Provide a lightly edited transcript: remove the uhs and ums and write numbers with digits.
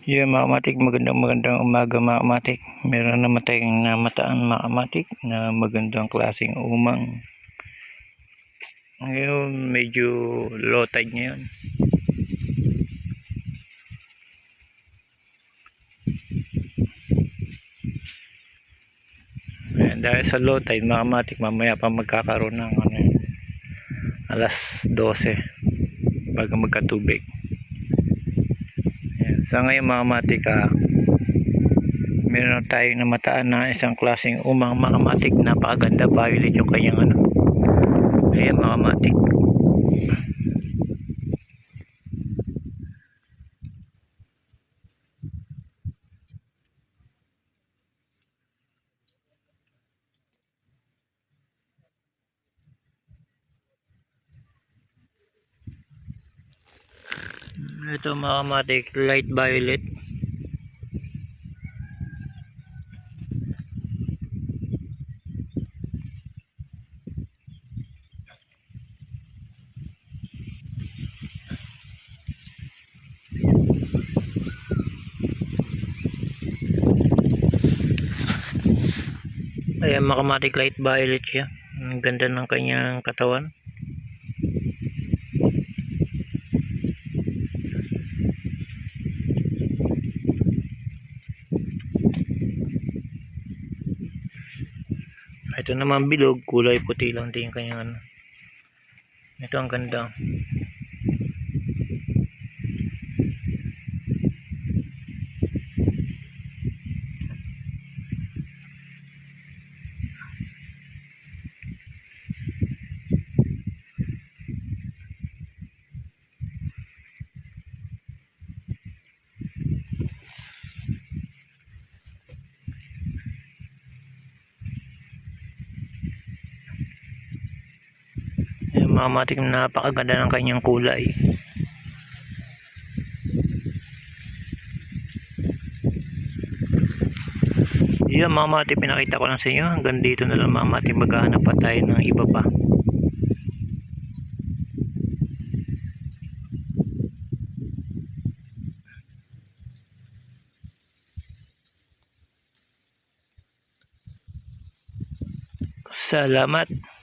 Yeah, mga kamatik, magandang umaga mga kamatik. Meron naman tayong namataan mga kamatik na magandang klaseng umang. Ngayon medyo low tide ngayon. Ayan, dahil sa low tide mga kamatik, mamaya pa magkakaroon ng alas 12 bago magkatubig. Ayan, sa ngayon mga kamatik, meron tayong namataan na isang klaseng umang mga kamatik. Napakaganda, violet yung kanyang ayan mga kamatik. Ito mga kamatik, light violet. Ayan mga kamatik, light violet siya. Ang ganda ng kanyang katawan. Ito naman bilog, kulay puti lang din yung kanyang ito ang ganda. Ayan mga kamatik, napakaganda ng kanyang kulay. Yan mga kamatik, pinakita ko lang sa inyo. Hanggang dito na lang mga kamatik, maghahanap pa tayo ng iba pa. Salamat.